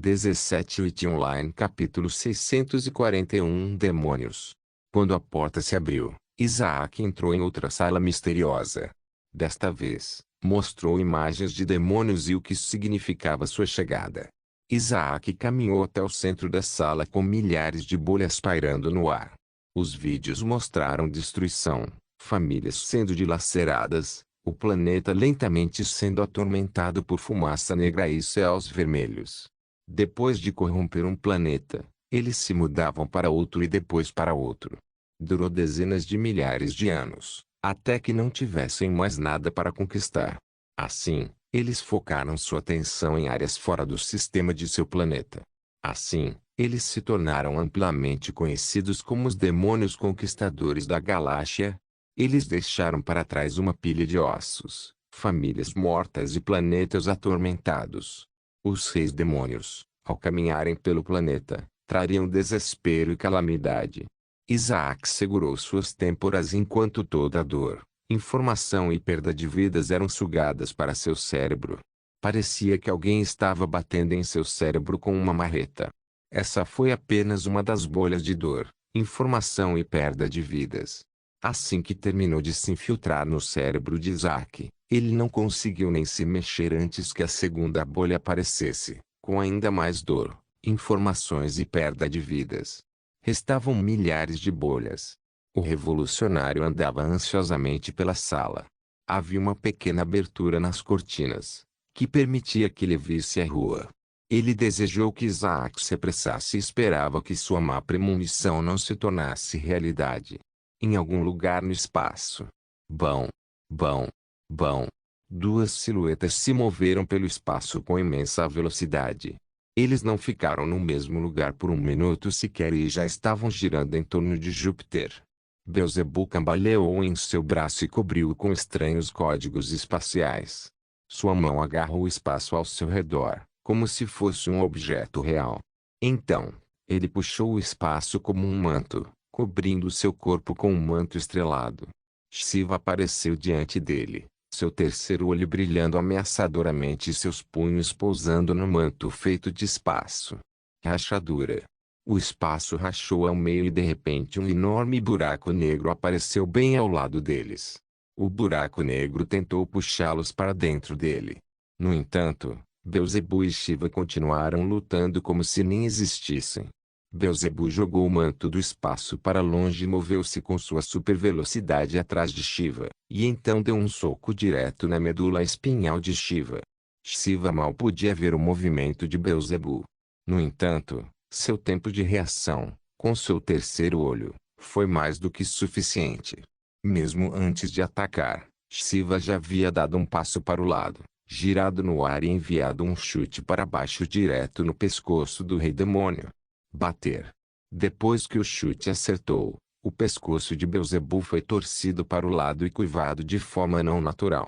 17 Witch Online Capítulo 641 Demônios. Quando a porta se abriu, Isaac entrou em outra sala misteriosa. Desta vez, mostrou imagens de demônios e o que isso significava sua chegada. Isaac caminhou até o centro da sala com milhares de bolhas pairando no ar. Os vídeos mostraram destruição, famílias sendo dilaceradas, o planeta lentamente sendo atormentado por fumaça negra e céus vermelhos. Depois de corromper um planeta, eles se mudavam para outro e depois para outro. Durou dezenas de milhares de anos, até que não tivessem mais nada para conquistar. Assim, eles focaram sua atenção em áreas fora do sistema de seu planeta. Assim, eles se tornaram amplamente conhecidos como os demônios conquistadores da galáxia. Eles deixaram para trás uma pilha de ossos, famílias mortas e planetas atormentados. Os reis demônios, ao caminharem pelo planeta, trariam desespero e calamidade. Isaac segurou suas têmporas enquanto toda a dor, informação e perda de vidas eram sugadas para seu cérebro. Parecia que alguém estava batendo em seu cérebro com uma marreta. Essa foi apenas uma das bolhas de dor, informação e perda de vidas. Assim que terminou de se infiltrar no cérebro de Isaac, ele não conseguiu nem se mexer antes que a segunda bolha aparecesse, com ainda mais dor, informações e perda de vidas. Restavam milhares de bolhas. O revolucionário andava ansiosamente pela sala. Havia uma pequena abertura nas cortinas, que permitia que ele visse a rua. Ele desejou que Isaac se apressasse e esperava que sua má premonição não se tornasse realidade. Em algum lugar no espaço. Bom. Duas silhuetas se moveram pelo espaço com imensa velocidade. Eles não ficaram no mesmo lugar por um minuto sequer e já estavam girando em torno de Júpiter. Beelzebub cambaleou em seu braço e cobriu-o com estranhos códigos espaciais. Sua mão agarrou o espaço ao seu redor, como se fosse um objeto real. Então, ele puxou o espaço como um manto, cobrindo seu corpo com um manto estrelado. Shiva apareceu diante dele, seu terceiro olho brilhando ameaçadoramente e seus punhos pousando no manto feito de espaço. Rachadura. O espaço rachou ao meio e de repente um enorme buraco negro apareceu bem ao lado deles. O buraco negro tentou puxá-los para dentro dele. No entanto, Beelzebub e Shiva continuaram lutando como se nem existissem. Beelzebub jogou o manto do espaço para longe e moveu-se com sua supervelocidade atrás de Shiva, e então deu um soco direto na medula espinhal de Shiva. Shiva mal podia ver o movimento de Beelzebub. No entanto, seu tempo de reação, com seu terceiro olho, foi mais do que suficiente. Mesmo antes de atacar, Shiva já havia dado um passo para o lado, girado no ar e enviado um chute para baixo direto no pescoço do rei demônio. Bater. Depois que o chute acertou, o pescoço de Beelzebub foi torcido para o lado e curvado de forma não natural.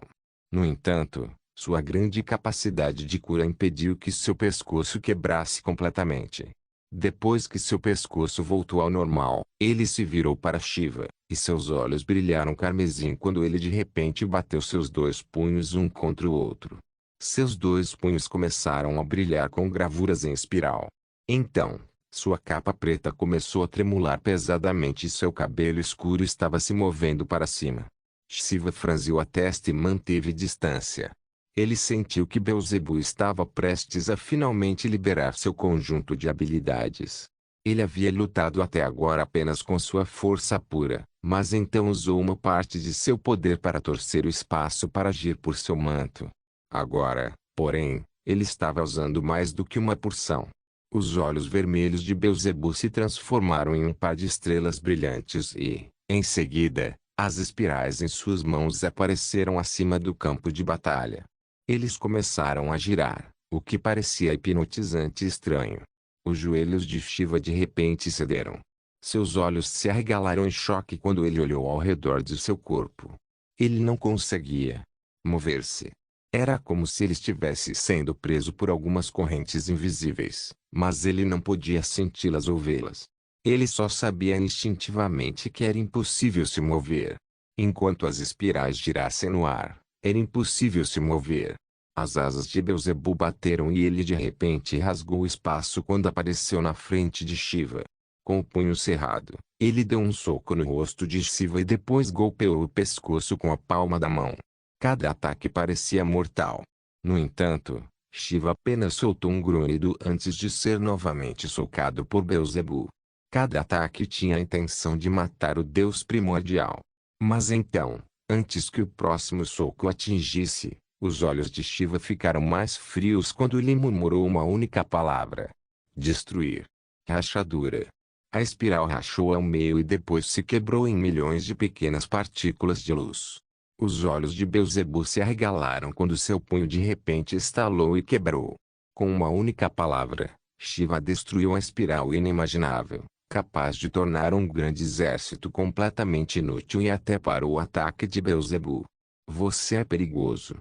No entanto, sua grande capacidade de cura impediu que seu pescoço quebrasse completamente. Depois que seu pescoço voltou ao normal, ele se virou para Shiva, e seus olhos brilharam carmesim quando ele de repente bateu seus dois punhos um contra o outro. Seus dois punhos começaram a brilhar com gravuras em espiral. Então, sua capa preta começou a tremular pesadamente e seu cabelo escuro estava se movendo para cima. Shiva franziu a testa e manteve distância. Ele sentiu que Beelzebub estava prestes a finalmente liberar seu conjunto de habilidades. Ele havia lutado até agora apenas com sua força pura, mas então usou uma parte de seu poder para torcer o espaço para agir por seu manto. Agora, porém, ele estava usando mais do que uma porção. Os olhos vermelhos de Beelzebub se transformaram em um par de estrelas brilhantes e, em seguida, as espirais em suas mãos apareceram acima do campo de batalha. Eles começaram a girar, o que parecia hipnotizante e estranho. Os joelhos de Shiva de repente cederam. Seus olhos se arregalaram em choque quando ele olhou ao redor de seu corpo. Ele não conseguia mover-se. Era como se ele estivesse sendo preso por algumas correntes invisíveis, mas ele não podia senti-las ou vê-las. Ele só sabia instintivamente que era impossível se mover. Enquanto as espirais girassem no ar, era impossível se mover. As asas de Beelzebub bateram e ele de repente rasgou o espaço quando apareceu na frente de Shiva. Com o punho cerrado, ele deu um soco no rosto de Shiva e depois golpeou o pescoço com a palma da mão. Cada ataque parecia mortal. No entanto, Shiva apenas soltou um grunhido antes de ser novamente socado por Beelzebub. Cada ataque tinha a intenção de matar o deus primordial. Mas então, antes que o próximo soco atingisse, os olhos de Shiva ficaram mais frios quando ele murmurou uma única palavra: destruir. Rachadura. A espiral rachou ao meio e depois se quebrou em milhões de pequenas partículas de luz. Os olhos de Beelzebub se arregalaram quando seu punho de repente estalou e quebrou. Com uma única palavra, Shiva destruiu a espiral inimaginável, capaz de tornar um grande exército completamente inútil e até parou o ataque de Beelzebub. Você é perigoso.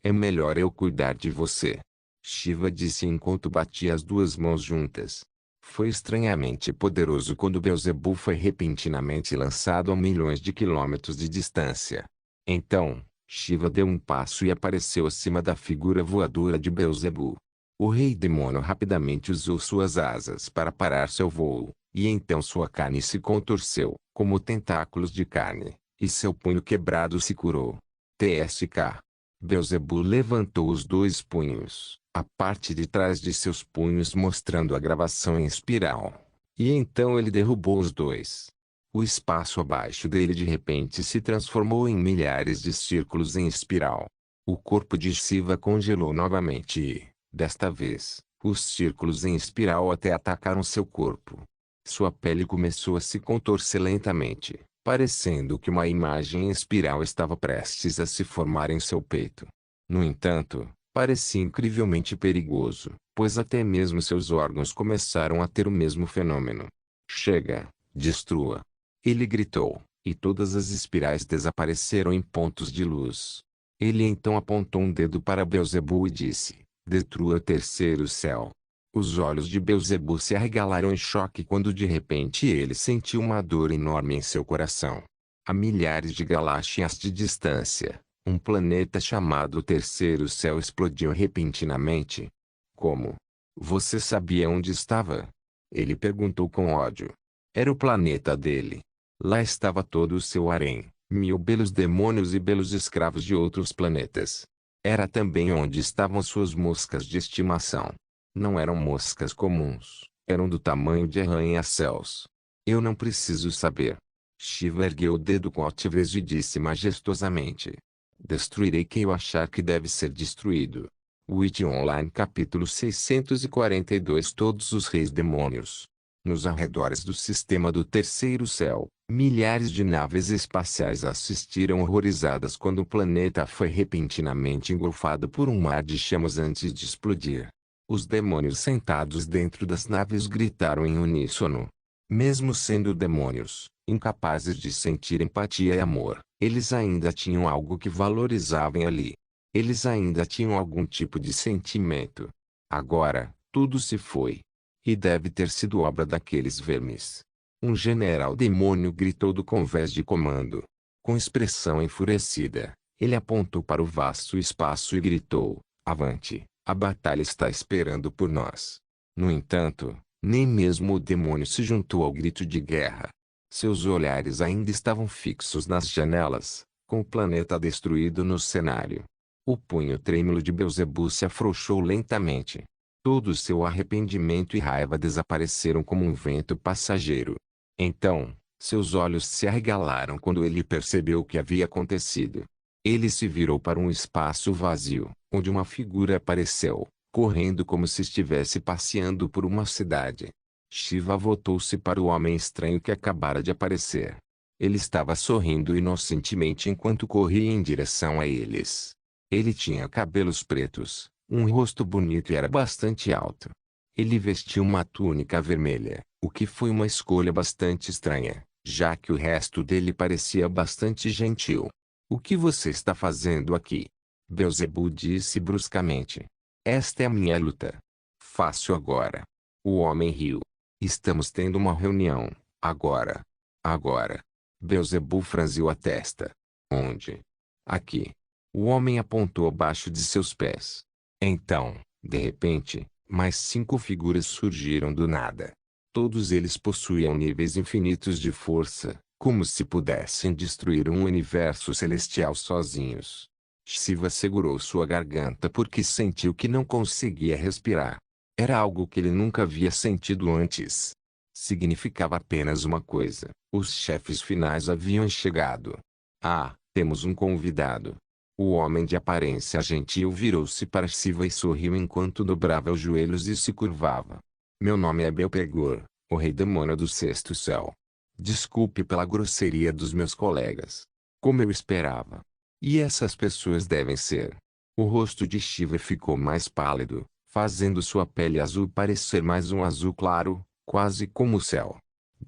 É melhor eu cuidar de você. Shiva disse enquanto batia as duas mãos juntas. Foi estranhamente poderoso quando Beelzebub foi repentinamente lançado a milhões de quilômetros de distância. Então, Shiva deu um passo e apareceu acima da figura voadora de Beelzebub. O rei demônio rapidamente usou suas asas para parar seu voo, e então sua carne se contorceu, como tentáculos de carne, e seu punho quebrado se curou. TSK. Beelzebub levantou os dois punhos, a parte de trás de seus punhos mostrando a gravação em espiral. E então ele derrubou os dois. O espaço abaixo dele de repente se transformou em milhares de círculos em espiral. O corpo de Shiva congelou novamente e, desta vez, os círculos em espiral até atacaram seu corpo. Sua pele começou a se contorcer lentamente, parecendo que uma imagem em espiral estava prestes a se formar em seu peito. No entanto, parecia incrivelmente perigoso, pois até mesmo seus órgãos começaram a ter o mesmo fenômeno. Chega, destrua! Ele gritou, e todas as espirais desapareceram em pontos de luz. Ele então apontou um dedo para Beelzebub e disse: destrua o terceiro céu. Os olhos de Beelzebub se arregalaram em choque quando de repente ele sentiu uma dor enorme em seu coração. A milhares de galáxias de distância, um planeta chamado Terceiro Céu explodiu repentinamente. Como? Você sabia onde estava? Ele perguntou com ódio. Era o planeta dele. Lá estava todo o seu harém, 1000 belos demônios e belos escravos de outros planetas. Era também onde estavam suas moscas de estimação. Não eram moscas comuns, eram do tamanho de arranha-céus. Eu não preciso saber. Shiva ergueu o dedo com altivez e disse majestosamente: destruirei quem eu achar que deve ser destruído. Witch Online capítulo 642 Todos os reis demônios. Nos arredores do sistema do Terceiro Céu, milhares de naves espaciais assistiram horrorizadas quando o planeta foi repentinamente engolfado por um mar de chamas antes de explodir. Os demônios sentados dentro das naves gritaram em uníssono. Mesmo sendo demônios, incapazes de sentir empatia e amor, eles ainda tinham algo que valorizavam ali. Eles ainda tinham algum tipo de sentimento. Agora, tudo se foi. E deve ter sido obra daqueles vermes. Um general demônio gritou do convés de comando. Com expressão enfurecida, ele apontou para o vasto espaço e gritou: avante, a batalha está esperando por nós. No entanto, nem mesmo o demônio se juntou ao grito de guerra. Seus olhares ainda estavam fixos nas janelas, com o planeta destruído no cenário. O punho trêmulo de Beelzebub se afrouxou lentamente. Todo seu arrependimento e raiva desapareceram como um vento passageiro. Então, seus olhos se arregalaram quando ele percebeu o que havia acontecido. Ele se virou para um espaço vazio, onde uma figura apareceu, correndo como se estivesse passeando por uma cidade. Shiva voltou-se para o homem estranho que acabara de aparecer. Ele estava sorrindo inocentemente enquanto corria em direção a eles. Ele tinha cabelos pretos, um rosto bonito e era bastante alto. Ele vestia uma túnica vermelha, o que foi uma escolha bastante estranha, já que o resto dele parecia bastante gentil. O que você está fazendo aqui? Beelzebub disse bruscamente. Esta é a minha luta. Faço agora. O homem riu. Estamos tendo uma reunião, agora. Agora. Beelzebub franziu a testa. Onde? Aqui. O homem apontou abaixo de seus pés. Então, de repente, mais 5 figuras surgiram do nada. Todos eles possuíam níveis infinitos de força, como se pudessem destruir um universo celestial sozinhos. Shiva segurou sua garganta porque sentiu que não conseguia respirar. Era algo que ele nunca havia sentido antes. Significava apenas uma coisa: os chefes finais haviam chegado. Ah, temos um convidado. O homem de aparência gentil virou-se para Shiva e sorriu enquanto dobrava os joelhos e se curvava. Meu nome é Belpegor, o rei demônio do sexto céu. Desculpe pela grosseria dos meus colegas. Como eu esperava. E essas pessoas devem ser. O rosto de Shiva ficou mais pálido, fazendo sua pele azul parecer mais um azul claro, quase como o céu.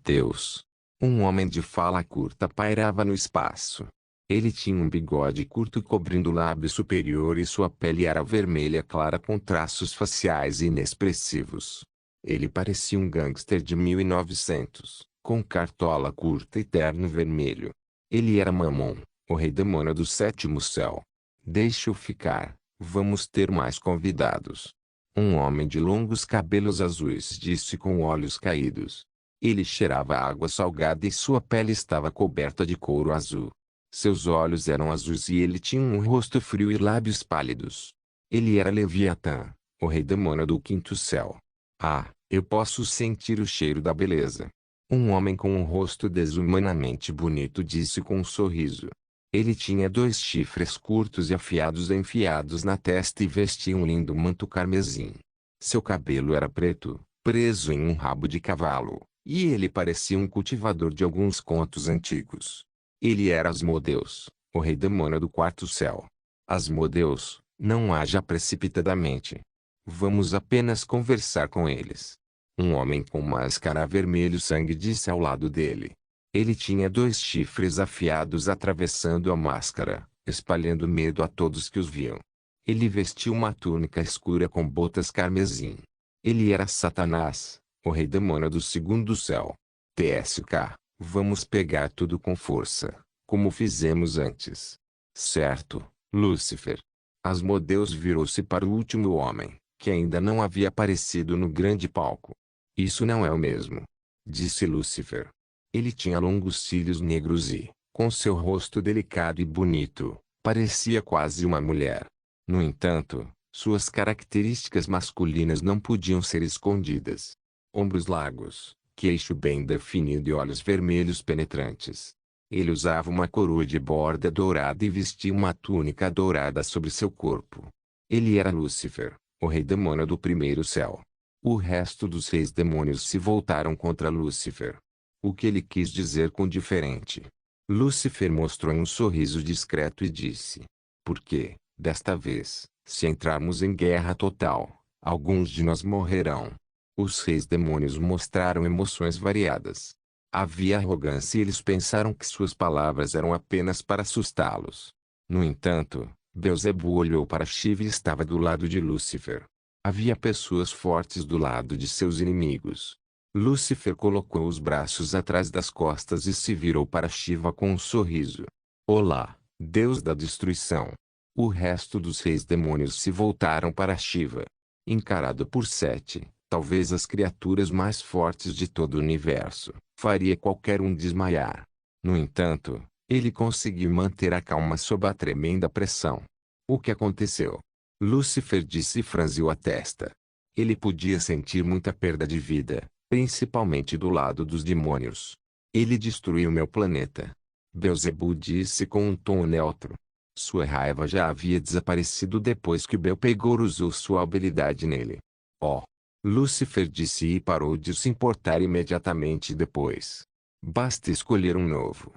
Deus. Um homem de fala curta pairava no espaço. Ele tinha um bigode curto cobrindo o lábio superior e sua pele era vermelha clara com traços faciais inexpressivos. Ele parecia um gangster de 1900, com cartola curta e terno vermelho. Ele era Mammon, o rei demônio do sétimo céu. Deixe-o ficar, vamos ter mais convidados. Um homem de longos cabelos azuis disse com olhos caídos. Ele cheirava água salgada e sua pele estava coberta de couro azul. Seus olhos eram azuis e ele tinha um rosto frio e lábios pálidos. Ele era Leviatã, o rei demônio do quinto céu. Ah, eu posso sentir o cheiro da beleza. Um homem com um rosto desumanamente bonito disse com um sorriso. Ele tinha 2 chifres curtos e afiados enfiados na testa e vestia um lindo manto carmesim. Seu cabelo era preto, preso em um rabo de cavalo, e ele parecia um cultivador de alguns contos antigos. Ele era Asmodeus, o rei demônio do quarto céu. Asmodeus, não haja precipitadamente. Vamos apenas conversar com eles. Um homem com máscara vermelho sangue disse ao lado dele. Ele tinha 2 chifres afiados atravessando a máscara, espalhando medo a todos que os viam. Ele vestia uma túnica escura com botas carmesim. Ele era Satanás, o rei demônio do segundo céu. TSK, vamos pegar tudo com força, como fizemos antes. Certo, Lúcifer. Asmodeus virou-se para o último homem, que ainda não havia aparecido no grande palco. Isso não é o mesmo, disse Lúcifer. Ele tinha longos cílios negros e, com seu rosto delicado e bonito, parecia quase uma mulher. No entanto, suas características masculinas não podiam ser escondidas. Ombros largos, queixo bem definido e olhos vermelhos penetrantes. Ele usava uma coroa de borda dourada e vestia uma túnica dourada sobre seu corpo. Ele era Lúcifer, o rei demônio do primeiro céu. O resto dos 6 demônios se voltaram contra Lúcifer. O que ele quis dizer com diferente? Lúcifer mostrou um sorriso discreto e disse: porque, desta vez, se entrarmos em guerra total, alguns de nós morrerão. Os 6 demônios mostraram emoções variadas. Havia arrogância e eles pensaram que suas palavras eram apenas para assustá-los. No entanto, Beelzebub olhou para Shiva e estava do lado de Lúcifer. Havia pessoas fortes do lado de seus inimigos. Lúcifer colocou os braços atrás das costas e se virou para Shiva com um sorriso. Olá, Deus da destruição. O resto dos 6 demônios se voltaram para Shiva. Encarado por 7, talvez as criaturas mais fortes de todo o universo, faria qualquer um desmaiar. No entanto, ele conseguiu manter a calma sob a tremenda pressão. O que aconteceu? Lúcifer disse e franziu a testa. Ele podia sentir muita perda de vida, principalmente do lado dos demônios. Ele destruiu meu planeta. Beelzebub disse com um tom neutro. Sua raiva já havia desaparecido depois que Belpegor usou sua habilidade nele. Oh! Lúcifer disse e parou de se importar imediatamente depois. Basta escolher um novo.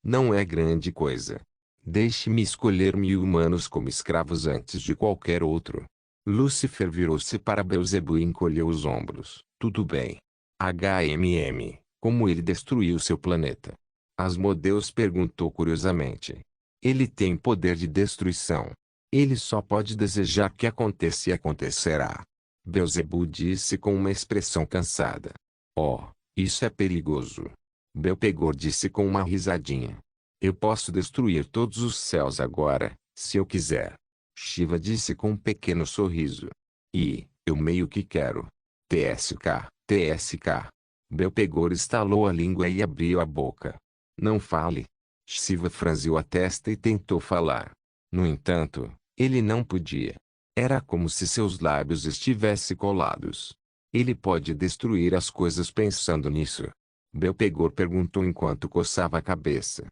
Não é grande coisa. Deixe-me escolher 1000 humanos como escravos antes de qualquer outro. Lúcifer virou-se para Beelzebub e encolheu os ombros. Tudo bem. Como ele destruiu seu planeta? Asmodeus perguntou curiosamente. Ele tem poder de destruição. Ele só pode desejar que aconteça e acontecerá. Beelzebub disse com uma expressão cansada. Oh, isso é perigoso. Belpegor disse com uma risadinha. Eu posso destruir todos os céus agora, Se eu quiser. Shiva disse com um pequeno sorriso. E, eu meio que quero. TSK, TSK. Belpegor estalou a língua e abriu a boca. Não fale. Shiva franziu a testa e tentou falar. No entanto, ele não podia. Era como se seus lábios estivessem colados. Ele pode destruir as coisas pensando nisso? Belpegor perguntou enquanto coçava a cabeça.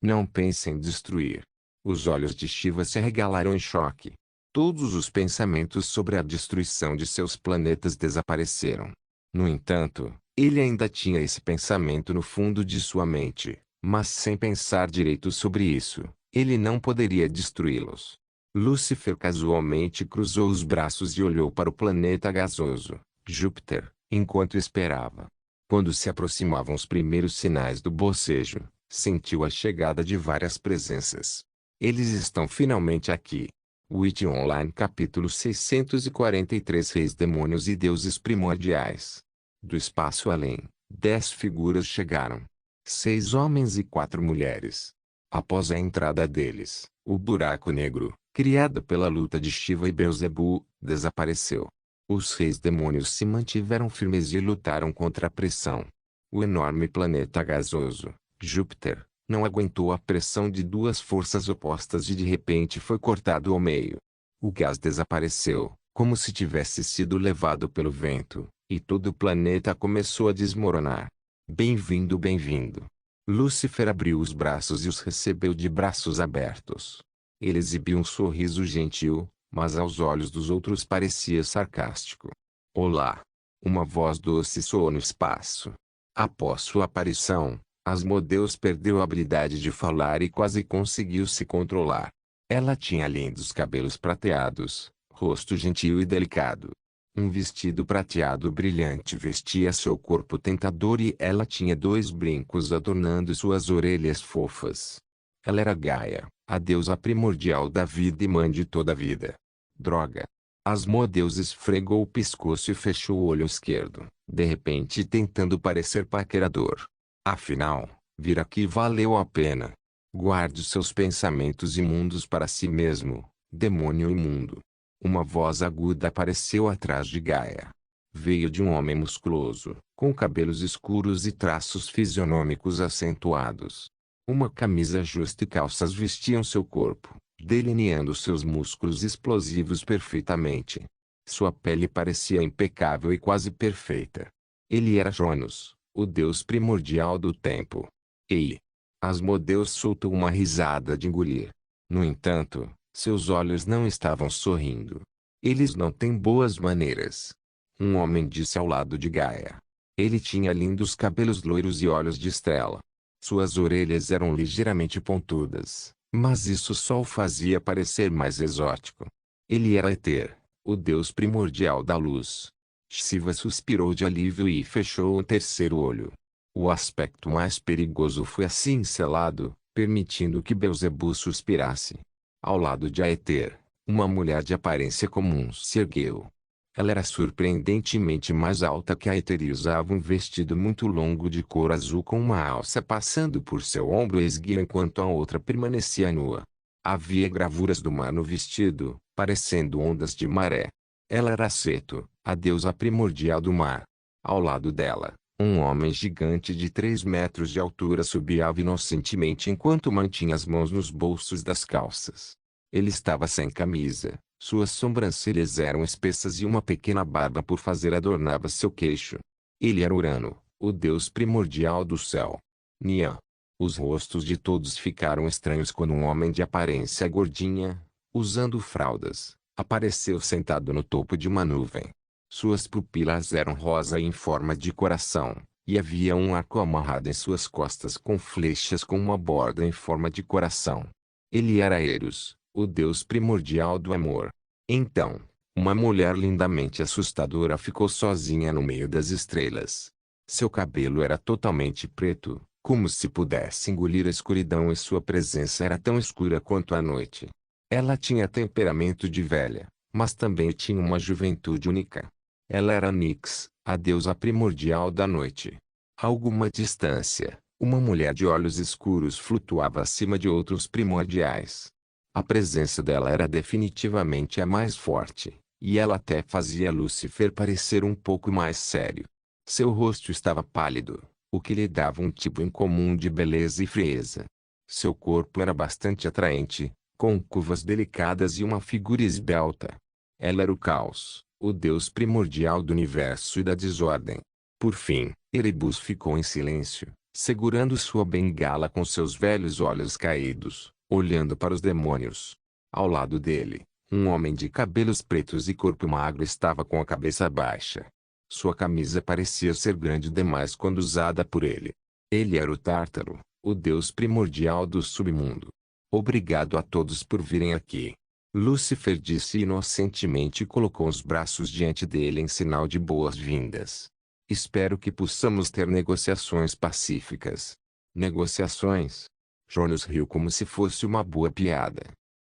Não pense em destruir. Os olhos de Shiva se arregalaram em choque. Todos os pensamentos sobre a destruição de seus planetas desapareceram. No entanto, ele ainda tinha esse pensamento no fundo de sua mente, mas sem pensar direito sobre isso, ele não poderia destruí-los. Lúcifer casualmente cruzou os braços e olhou para o planeta gasoso, Júpiter, enquanto esperava. Quando se aproximavam os primeiros sinais do bocejo, sentiu a chegada de várias presenças. Eles estão finalmente aqui. Witch Online capítulo 643 Reis Demônios e Deuses Primordiais. Do espaço além, 10 figuras chegaram. 6 homens e 4 mulheres. Após a entrada deles, o buraco negro, criado pela luta de Shiva e Beelzebub, desapareceu. Os reis demônios se mantiveram firmes e lutaram contra a pressão. O enorme planeta gasoso, Júpiter, não aguentou a pressão de duas forças opostas e de repente foi cortado ao meio. O gás desapareceu, como se tivesse sido levado pelo vento, e todo o planeta começou a desmoronar. Bem-vindo, bem-vindo. Lúcifer abriu os braços e os recebeu de braços abertos. Ele exibiu um sorriso gentil, mas aos olhos dos outros parecia sarcástico. Olá! Uma voz doce soou no espaço. Após sua aparição, Asmodeus perdeu a habilidade de falar e quase conseguiu se controlar. Ela tinha lindos cabelos prateados, rosto gentil e delicado. Um vestido prateado brilhante vestia seu corpo tentador e ela tinha 2 brincos adornando suas orelhas fofas. Ela era Gaia, a deusa primordial da vida e mãe de toda a vida. Droga! Asmodeus esfregou o pescoço e fechou o olho esquerdo, de repente tentando parecer paquerador. Afinal, vir aqui valeu a pena. Guarde seus pensamentos imundos para si mesmo, demônio imundo. Uma voz aguda apareceu atrás de Gaia. Veio de um homem musculoso, com cabelos escuros e traços fisionômicos acentuados. Uma camisa justa e calças vestiam seu corpo, delineando seus músculos explosivos perfeitamente. Sua pele parecia impecável e quase perfeita. Ele era Jonos, o deus primordial do tempo. Ei! Asmodeus soltou uma risada de engolir. No entanto, seus olhos não estavam sorrindo. Eles não têm boas maneiras. Um homem disse ao lado de Gaia. Ele tinha lindos cabelos loiros e olhos de estrela. Suas orelhas eram ligeiramente pontudas, mas isso só o fazia parecer mais exótico. Ele era Éter, o deus primordial da luz. Shiva suspirou de alívio e fechou o terceiro olho. O aspecto mais perigoso foi assim selado, permitindo que Beelzebub suspirasse. Ao lado de Aether, uma mulher de aparência comum se ergueu. Ela era surpreendentemente mais alta que Aether e usava um vestido muito longo de cor azul com uma alça passando por seu ombro esguio enquanto a outra permanecia nua. Havia gravuras do mar no vestido, parecendo ondas de maré. Ela era Seto, a deusa primordial do mar. Ao lado dela, um homem gigante de 3 metros de altura subiava inocentemente enquanto mantinha as mãos nos bolsos das calças. Ele estava sem camisa, suas sobrancelhas eram espessas e uma pequena barba por fazer adornava seu queixo. Ele era Urano, o deus primordial do céu. Nian. Os rostos de todos ficaram estranhos quando um homem de aparência gordinha, usando fraldas, apareceu sentado no topo de uma nuvem. Suas pupilas eram rosa e em forma de coração, e havia um arco amarrado em suas costas com flechas com uma borda em forma de coração. Ele era Eros, o deus primordial do amor. Então, uma mulher lindamente assustadora ficou sozinha no meio das estrelas. Seu cabelo era totalmente preto, como se pudesse engolir a escuridão e sua presença era tão escura quanto a noite. Ela tinha temperamento de velha, mas também tinha uma juventude única. Ela era Nix, a deusa primordial da noite. A alguma distância, uma mulher de olhos escuros flutuava acima de outros primordiais. A presença dela era definitivamente a mais forte, e ela até fazia Lúcifer parecer um pouco mais sério. Seu rosto estava pálido, o que lhe dava um tipo incomum de beleza e frieza. Seu corpo era bastante atraente, com curvas delicadas e uma figura esbelta. Ela era o caos, o deus primordial do universo e da desordem. Por fim, Erebus ficou em silêncio, segurando sua bengala com seus velhos olhos caídos, olhando para os demônios. Ao lado dele, um homem de cabelos pretos e corpo magro estava com a cabeça baixa. Sua camisa parecia ser grande demais quando usada por ele. Ele era o Tártaro, o deus primordial do submundo. Obrigado a todos por virem aqui. Lúcifer disse inocentemente e colocou os braços diante dele em sinal de boas-vindas. Espero que possamos ter negociações pacíficas. Negociações? Jonas riu como se fosse uma boa piada.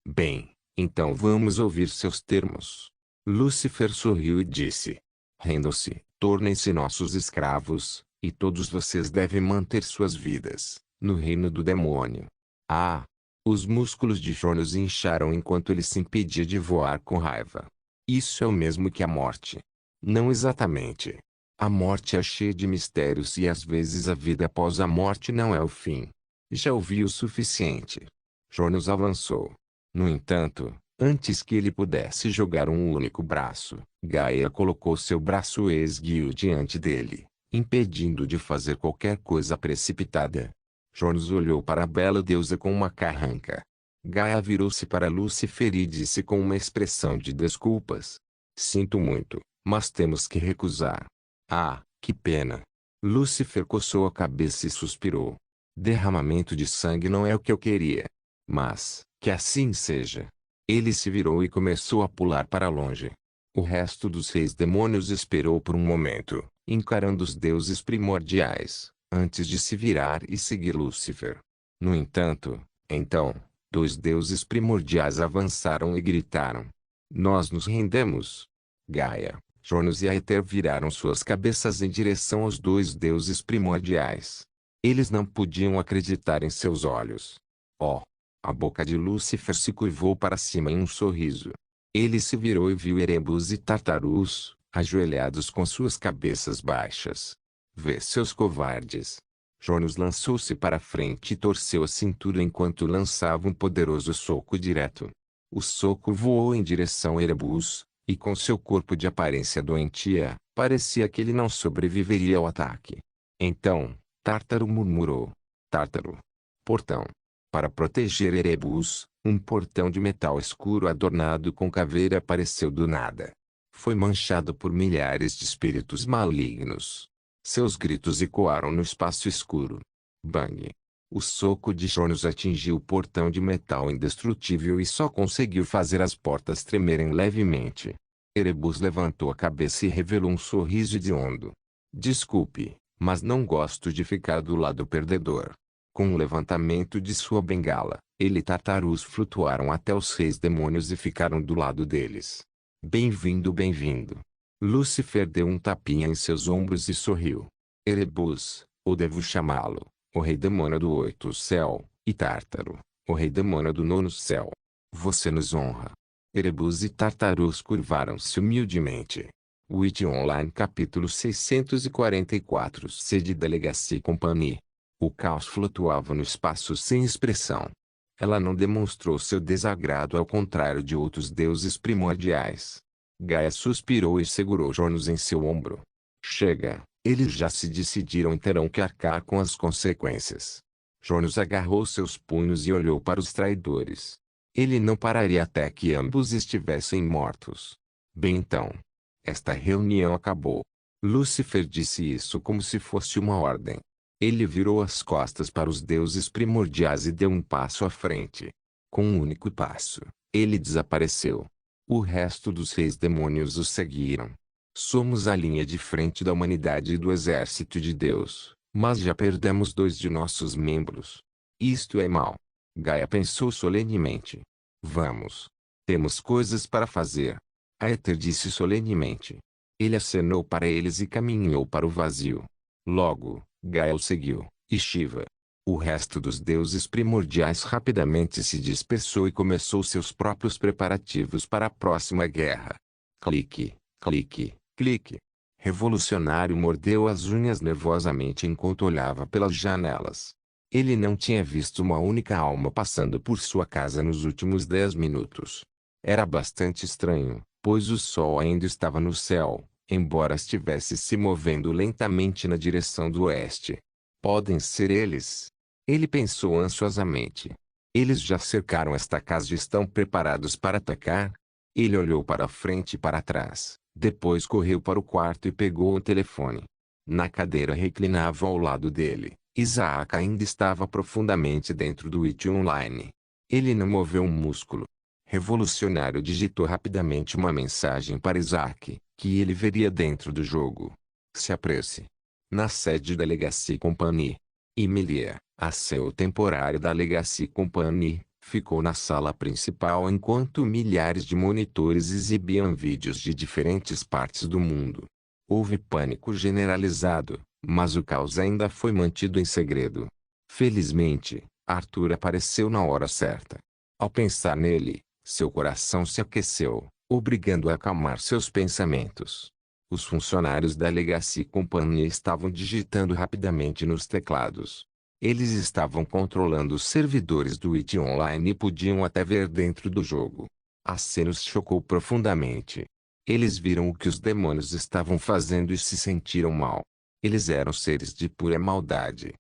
Bem, então vamos ouvir seus termos. Lúcifer sorriu e disse: rendam-se, tornem-se nossos escravos, e todos vocês devem manter suas vidas no reino do demônio. Ah! Os músculos de Jonas incharam enquanto ele se impedia de voar com raiva. Isso é o mesmo que a morte. Não exatamente. A morte é cheia de mistérios e às vezes a vida após a morte não é o fim. Já ouvi o suficiente. Jonas avançou. No entanto, antes que ele pudesse jogar um único braço, Gaia colocou seu braço esguio diante dele, impedindo de fazer qualquer coisa precipitada. Jonas olhou para a bela deusa com uma carranca. Gaia virou-se para Lúcifer e disse com uma expressão de desculpas: sinto muito, mas temos que recusar. Ah, que pena. Lúcifer coçou a cabeça e suspirou. Derramamento de sangue não é o que eu queria. Mas, que assim seja. Ele se virou e começou a pular para longe. O resto dos 6 demônios esperou por um momento, encarando os deuses primordiais, antes de se virar e seguir Lúcifer. No entanto, então, 2 deuses primordiais avançaram e gritaram: nós nos rendemos. Gaia, Jonas e Aether viraram suas cabeças em direção aos 2 deuses primordiais. Eles não podiam acreditar em seus olhos. Oh! A boca de Lúcifer se curvou para cima em um sorriso. Ele se virou e viu Erebus e Tartarus, ajoelhados com suas cabeças baixas. Vê seus covardes. Jonas lançou-se para frente e torceu a cintura enquanto lançava um poderoso soco direto. O soco voou em direção a Erebus, e com seu corpo de aparência doentia, parecia que ele não sobreviveria ao ataque. Então, Tártaro murmurou: Tártaro. Portão. Para proteger Erebus, um portão de metal escuro adornado com caveira apareceu do nada. Foi manchado por milhares de espíritos malignos. Seus gritos ecoaram no espaço escuro. Bang! O soco de Jonas atingiu o portão de metal indestrutível e só conseguiu fazer as portas tremerem levemente. Erebus levantou a cabeça e revelou um sorriso hediondo. Desculpe, mas não gosto de ficar do lado perdedor. Com o levantamento de sua bengala, ele e Tartarus flutuaram até os 6 demônios e ficaram do lado deles. Bem-vindo, bem-vindo. Lúcifer deu um tapinha em seus ombros e sorriu. Erebus, ou devo chamá-lo, o rei demônio do 8º céu, e Tártaro, o rei demônio do 9º céu. Você nos honra. Erebus e Tartarus curvaram-se humildemente. Witch Online capítulo 644 Sede Delegacy Company. O caos flutuava no espaço sem expressão. Ela não demonstrou seu desagrado ao contrário de outros deuses primordiais. Gaia suspirou e segurou Jonas em seu ombro. Chega, eles já se decidiram e terão que arcar com as consequências. Jonas agarrou seus punhos e olhou para os traidores. Ele não pararia até que ambos estivessem mortos. Bem então. Esta reunião acabou. Lúcifer disse isso como se fosse uma ordem. Ele virou as costas para os deuses primordiais e deu um passo à frente. Com um único passo, ele desapareceu. O resto dos 6 demônios o seguiram. Somos a linha de frente da humanidade e do exército de Deus, mas já perdemos 2 de nossos membros. Isto é mau. Gaia pensou solenemente. Vamos. Temos coisas para fazer. Aether disse solenemente. Ele acenou para eles e caminhou para o vazio. Logo, Gaia o seguiu, e Shiva. O resto dos deuses primordiais rapidamente se dispersou e começou seus próprios preparativos para a próxima guerra. Clique, clique, clique. Revolucionário mordeu as unhas nervosamente enquanto olhava pelas janelas. Ele não tinha visto uma única alma passando por sua casa nos últimos 10 minutos. Era bastante estranho, pois o sol ainda estava no céu, embora estivesse se movendo lentamente na direção do oeste. Podem ser eles. Ele pensou ansiosamente. Eles já cercaram esta casa e estão preparados para atacar? Ele olhou para frente e para trás, depois correu para o quarto e pegou o telefone. Na cadeira reclinava ao lado dele, Isaac ainda estava profundamente dentro do It Online. Ele não moveu um músculo. Revolucionário digitou rapidamente uma mensagem para Isaac, que ele veria dentro do jogo. Se apresse. Na sede da Legacy Company. Emilia, a CEO temporária da Legacy Company, ficou na sala principal enquanto milhares de monitores exibiam vídeos de diferentes partes do mundo. Houve pânico generalizado, mas o caos ainda foi mantido em segredo. Felizmente, Arthur apareceu na hora certa. Ao pensar nele, seu coração se aqueceu, obrigando-o a acalmar seus pensamentos. Os funcionários da Legacy Company estavam digitando rapidamente nos teclados. Eles estavam controlando os servidores do It Online e podiam até ver dentro do jogo. A cena os chocou profundamente. Eles viram o que os demônios estavam fazendo e se sentiram mal. Eles eram seres de pura maldade.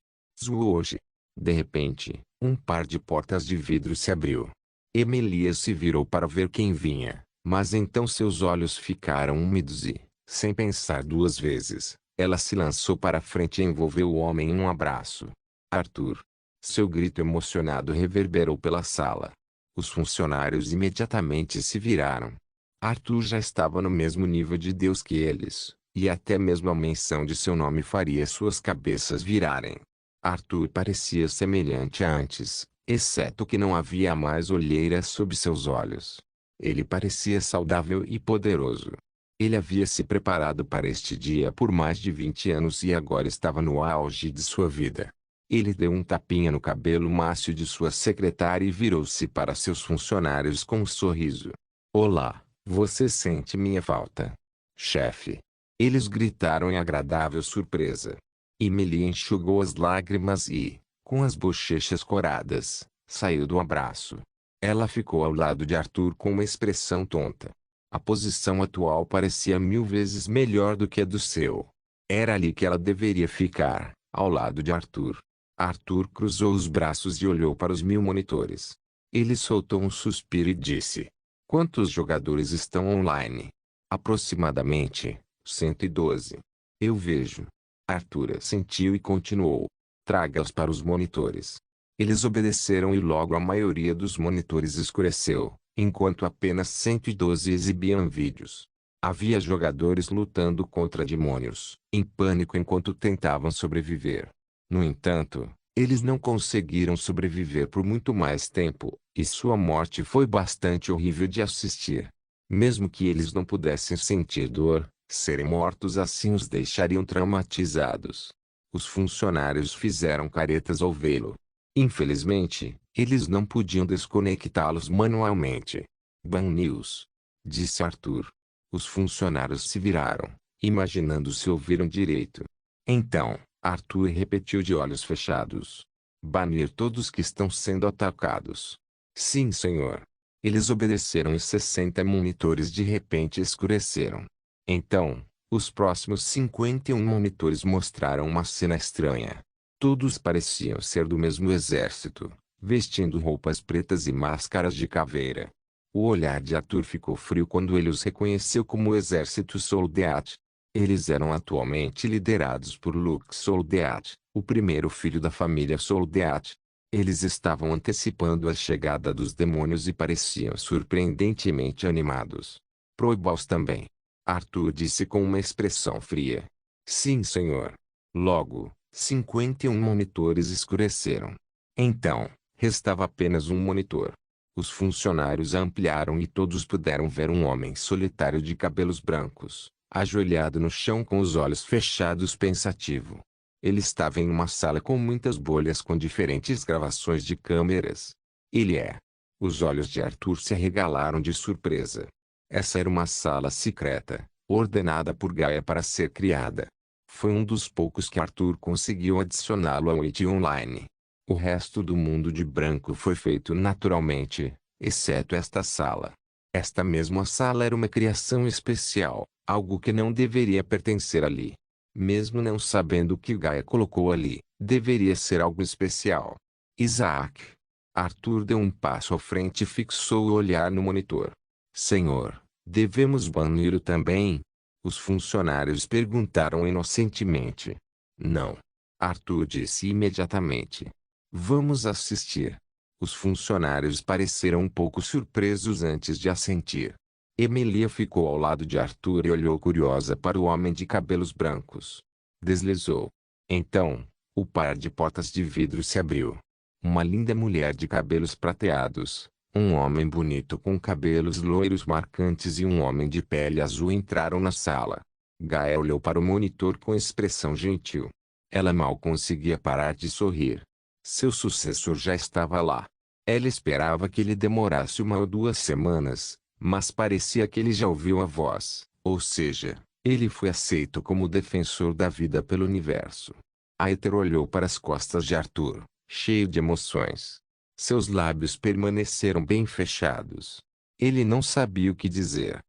Hoje. De repente, um par de portas de vidro se abriu. Emilia se virou para ver quem vinha, mas então seus olhos ficaram úmidos e, sem pensar duas vezes, ela se lançou para frente e envolveu o homem em um abraço. Arthur. Seu grito emocionado reverberou pela sala. Os funcionários imediatamente se viraram. Arthur já estava no mesmo nível de Deus que eles, e até mesmo a menção de seu nome faria suas cabeças virarem. Arthur parecia semelhante a antes, exceto que não havia mais olheiras sob seus olhos. Ele parecia saudável e poderoso. Ele havia se preparado para este dia por mais de 20 anos e agora estava no auge de sua vida. Ele deu um tapinha no cabelo mácio de sua secretária e virou-se para seus funcionários com um sorriso. Olá, você sente minha falta, chefe? Eles gritaram em agradável surpresa. Emily enxugou as lágrimas e, com as bochechas coradas, saiu do abraço. Ela ficou ao lado de Arthur com uma expressão tonta. A posição atual parecia 1000 vezes melhor do que a do seu. Era ali que ela deveria ficar, ao lado de Arthur. Arthur cruzou os braços e olhou para os 1000 monitores. Ele soltou um suspiro e disse: Quantos jogadores estão online? Aproximadamente, 112. Eu vejo. Arthur assentiu e continuou. Traga-os para os monitores. Eles obedeceram e logo a maioria dos monitores escureceu, enquanto apenas 112 exibiam vídeos. Havia jogadores lutando contra demônios, em pânico enquanto tentavam sobreviver. No entanto, eles não conseguiram sobreviver por muito mais tempo, e sua morte foi bastante horrível de assistir. Mesmo que eles não pudessem sentir dor, serem mortos assim os deixariam traumatizados. Os funcionários fizeram caretas ao vê-lo. Infelizmente, eles não podiam desconectá-los manualmente. Bad News, disse Arthur. Os funcionários se viraram, imaginando se ouviram direito. Então, Arthur repetiu de olhos fechados. Banir todos que estão sendo atacados. Sim, senhor. Eles obedeceram e 60 monitores de repente escureceram. Então, os próximos 51 monitores mostraram uma cena estranha. Todos pareciam ser do mesmo exército, vestindo roupas pretas e máscaras de caveira. O olhar de Arthur ficou frio quando ele os reconheceu como o exército Soldat. Eles eram atualmente liderados por Luke Soldat, o primeiro filho da família Soldat. Eles estavam antecipando a chegada dos demônios e pareciam surpreendentemente animados. Proiba-os também. Arthur disse com uma expressão fria. Sim, senhor. Logo, 51 monitores escureceram. Então, restava apenas um monitor. Os funcionários ampliaram e todos puderam ver um homem solitário de cabelos brancos, ajoelhado no chão com os olhos fechados pensativo. Ele estava em uma sala com muitas bolhas com diferentes gravações de câmeras. Ele é. Os olhos de Arthur se arregalaram de surpresa. Essa era uma sala secreta, ordenada por Gaia para ser criada. Foi um dos poucos que Arthur conseguiu adicioná-lo ao IT Online. O resto do mundo de branco foi feito naturalmente, exceto esta sala. Esta mesma sala era uma criação especial, algo que não deveria pertencer ali. Mesmo não sabendo o que Gaia colocou ali, deveria ser algo especial. Isaac. Arthur deu um passo à frente e fixou o olhar no monitor. Senhor, devemos banir-o também? Os funcionários perguntaram inocentemente. Não. Arthur disse imediatamente. Vamos assistir. Os funcionários pareceram um pouco surpresos antes de assentir. Emilia ficou ao lado de Arthur e olhou curiosa para o homem de cabelos brancos. Deslizou. Então, o par de portas de vidro se abriu. Uma linda mulher de cabelos prateados, um homem bonito com cabelos loiros marcantes e um homem de pele azul entraram na sala. Gaia olhou para o monitor com expressão gentil. Ela mal conseguia parar de sorrir. Seu sucessor já estava lá. Ela esperava que ele demorasse 1 ou 2 semanas, mas parecia que ele já ouviu a voz, ou seja, ele foi aceito como defensor da vida pelo universo. Aether olhou para as costas de Arthur, cheio de emoções. Seus lábios permaneceram bem fechados. Ele não sabia o que dizer.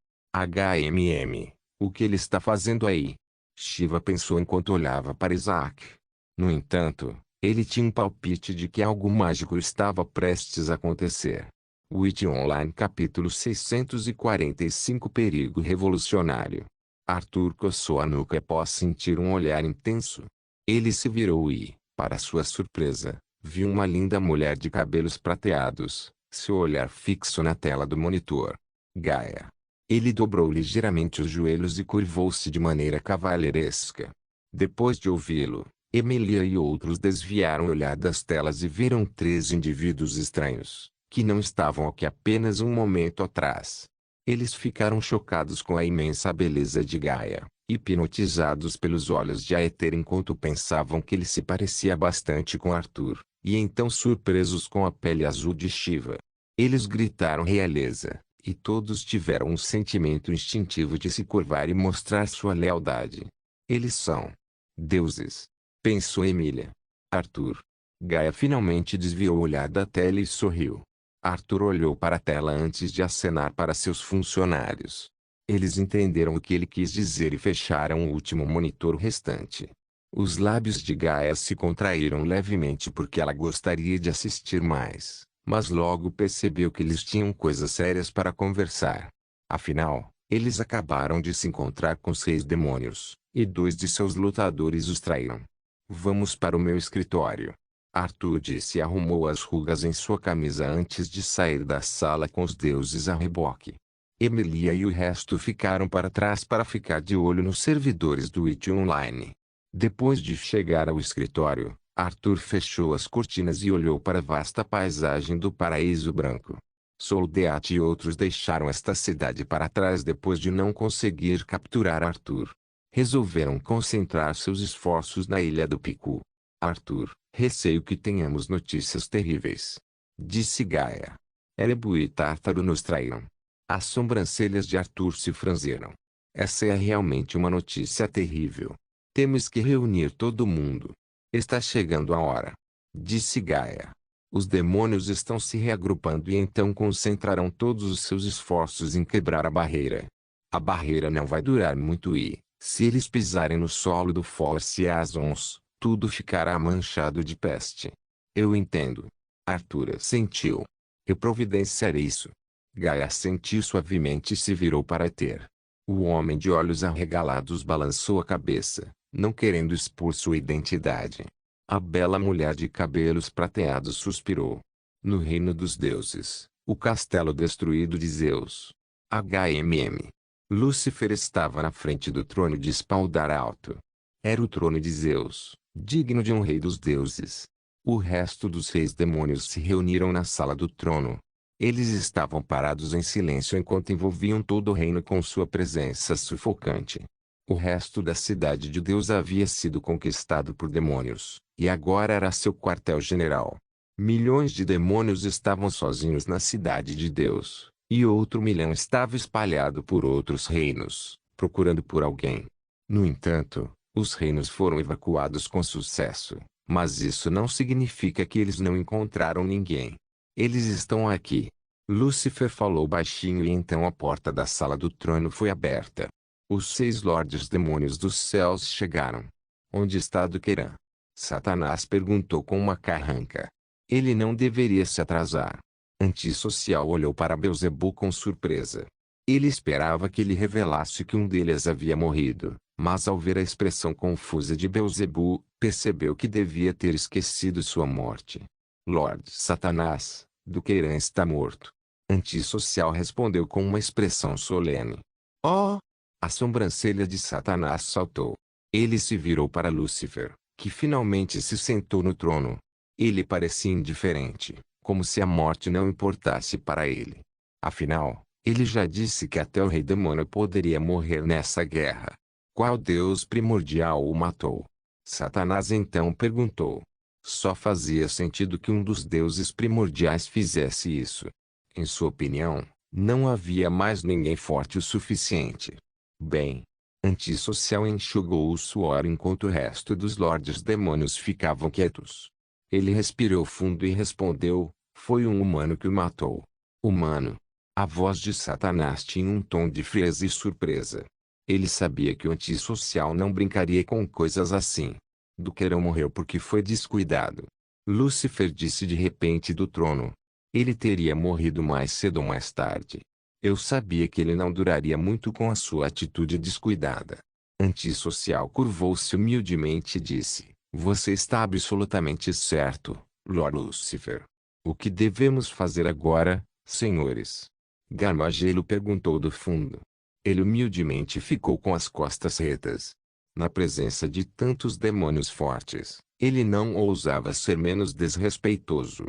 O que ele está fazendo aí? Shiva pensou enquanto olhava para Isaac. No entanto, ele tinha um palpite de que algo mágico estava prestes a acontecer. Witch Online capítulo 645 Perigo revolucionário. Arthur coçou a nuca após sentir um olhar intenso. Ele se virou e, para sua surpresa, viu uma linda mulher de cabelos prateados, seu olhar fixo na tela do monitor. Gaia. Ele dobrou ligeiramente os joelhos e curvou-se de maneira cavalheiresca. Depois de ouvi-lo, Emilia e outros desviaram o olhar das telas e viram 3 indivíduos estranhos, que não estavam aqui apenas um momento atrás. Eles ficaram chocados com a imensa beleza de Gaia, hipnotizados pelos olhos de Aether enquanto pensavam que ele se parecia bastante com Arthur, e então surpresos com a pele azul de Shiva. Eles gritaram realeza, e todos tiveram um sentimento instintivo de se curvar e mostrar sua lealdade. Eles são deuses, pensou Emilia. Arthur. Gaia finalmente desviou o olhar da tela e sorriu. Arthur olhou para a tela antes de acenar para seus funcionários. Eles entenderam o que ele quis dizer e fecharam o último monitor restante. Os lábios de Gaia se contraíram levemente porque ela gostaria de assistir mais, mas logo percebeu que eles tinham coisas sérias para conversar. Afinal, eles acabaram de se encontrar com 6 demônios, e 2 de seus lutadores os traíram. Vamos para o meu escritório. Arthur disse e arrumou as rugas em sua camisa antes de sair da sala com os deuses a reboque. Emilia e o resto ficaram para trás para ficar de olho nos servidores do IT Online. Depois de chegar ao escritório, Arthur fechou as cortinas e olhou para a vasta paisagem do Paraíso Branco. Soldeat e outros deixaram esta cidade para trás depois de não conseguir capturar Arthur. Resolveram concentrar seus esforços na Ilha do Picu. Arthur, receio que tenhamos notícias terríveis, disse Gaia. Erebu e Tártaro nos traíram. As sobrancelhas de Arthur se franziram. Essa é realmente uma notícia terrível. Temos que reunir todo mundo. Está chegando a hora, disse Gaia. Os demônios estão se reagrupando e então concentrarão todos os seus esforços em quebrar a barreira. A barreira não vai durar muito e, se eles pisarem no solo do Force Azons, tudo ficará manchado de peste. Eu entendo. Arthur assentiu. Eu providenciarei isso. Gaia assentiu suavemente e se virou para Aether. O homem de olhos arregalados balançou a cabeça, não querendo expor sua identidade. A bela mulher de cabelos prateados suspirou. No reino dos deuses, o castelo destruído de Zeus. Lúcifer estava na frente do trono de espaldar alto. Era o trono de Zeus, digno de um rei dos deuses. O resto dos 6 demônios se reuniram na sala do trono. Eles estavam parados em silêncio enquanto envolviam todo o reino com sua presença sufocante. O resto da cidade de Deus havia sido conquistado por demônios, e agora era seu quartel-general. Milhões de demônios estavam sozinhos na cidade de Deus, e outro milhão estava espalhado por outros reinos, procurando por alguém. No entanto, os reinos foram evacuados com sucesso, mas isso não significa que eles não encontraram ninguém. Eles estão aqui. Lúcifer falou baixinho e então a porta da sala do trono foi aberta. Os 6 lordes demônios dos céus chegaram. Onde está Duqueiran? Satanás perguntou com uma carranca. Ele não deveria se atrasar. Antissocial olhou para Beelzebu com surpresa. Ele esperava que ele revelasse que um deles havia morrido, mas ao ver a expressão confusa de Beelzebu, percebeu que devia ter esquecido sua morte. Lorde Satanás, Duqueiran está morto. Antissocial respondeu com uma expressão solene. Oh! A sobrancelha de Satanás saltou. Ele se virou para Lúcifer, que finalmente se sentou no trono. Ele parecia indiferente, como se a morte não importasse para ele. Afinal, ele já disse que até o rei demônio poderia morrer nessa guerra. Qual deus primordial o matou? Satanás então perguntou. Só fazia sentido que um dos deuses primordiais fizesse isso. Em sua opinião, não havia mais ninguém forte o suficiente. Bem, Antissocial enxugou o suor enquanto o resto dos lordes demônios ficavam quietos. Ele respirou fundo e respondeu, foi um humano que o matou. Humano? A voz de Satanás tinha um tom de frieza e surpresa. Ele sabia que o Antissocial não brincaria com coisas assim. Duqueiran morreu porque foi descuidado. Lúcifer disse de repente do trono. Ele teria morrido mais cedo ou mais tarde. Eu sabia que ele não duraria muito com a sua atitude descuidada. Antissocial curvou-se humildemente e disse, você está absolutamente certo, Lord Lúcifer. O que devemos fazer agora, senhores? Gamagelo perguntou do fundo. Ele humildemente ficou com as costas retas. Na presença de tantos demônios fortes, ele não ousava ser menos desrespeitoso.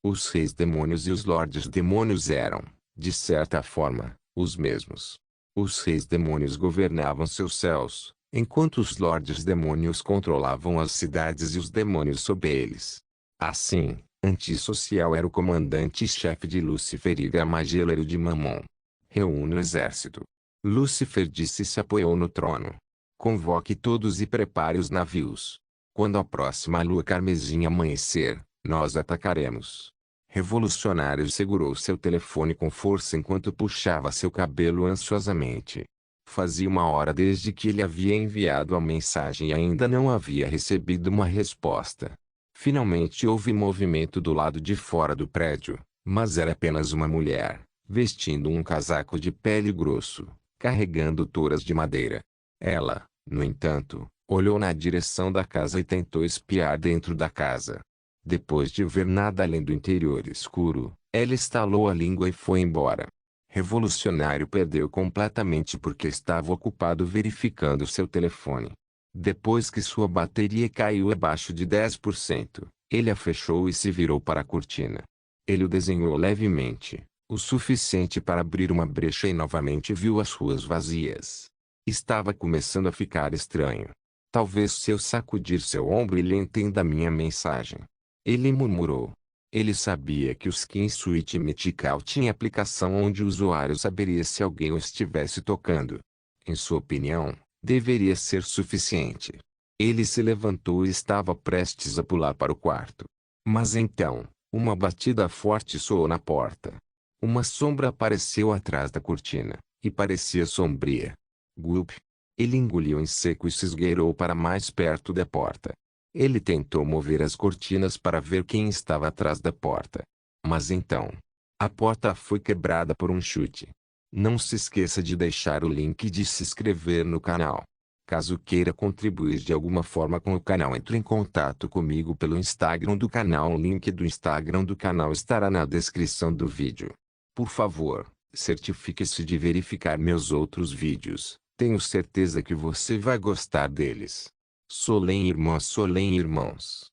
Os 6 demônios e os lordes demônios eram, de certa forma, os mesmos. Os 6 demônios governavam seus céus, enquanto os lordes demônios controlavam as cidades e os demônios sob eles. Assim, Antissocial era o comandante-chefe de Lúcifer e Gamagelo era o de Mamon. Reúne o exército. Lúcifer disse e se apoiou no trono. Convoque todos e prepare os navios. Quando a próxima lua carmesim amanhecer, nós atacaremos. Revolucionário segurou seu telefone com força enquanto puxava seu cabelo ansiosamente. Fazia 1 hora desde que ele havia enviado a mensagem e ainda não havia recebido uma resposta. Finalmente houve movimento do lado de fora do prédio, mas era apenas uma mulher, vestindo um casaco de pele grosso, carregando touras de madeira. Ela, no entanto, olhou na direção da casa e tentou espiar dentro da casa. Depois de ver nada além do interior escuro, ela estalou a língua e foi embora. Revolucionário perdeu completamente porque estava ocupado verificando seu telefone. Depois que sua bateria caiu abaixo de 10%, ele a fechou e se virou para a cortina. Ele o desenhou levemente, o suficiente para abrir uma brecha e novamente viu as ruas vazias. Estava começando a ficar estranho. Talvez se eu sacudir seu ombro ele entenda minha mensagem. Ele murmurou. Ele sabia que o Skin Suite Mythical tinha aplicação onde o usuário saberia se alguém o estivesse tocando. Em sua opinião, deveria ser suficiente. Ele se levantou e estava prestes a pular para o quarto. Mas então, uma batida forte soou na porta. Uma sombra apareceu atrás da cortina, e parecia sombria. Gulp. Ele engoliu em seco e se esgueirou para mais perto da porta. Ele tentou mover as cortinas para ver quem estava atrás da porta. Mas então, a porta foi quebrada por um chute. Não se esqueça de deixar o link e de se inscrever no canal. Caso queira contribuir de alguma forma com o canal, entre em contato comigo pelo Instagram do canal. O link do Instagram do canal estará na descrição do vídeo. Por favor, certifique-se de verificar meus outros vídeos. Tenho certeza que você vai gostar deles. Solem irmãos.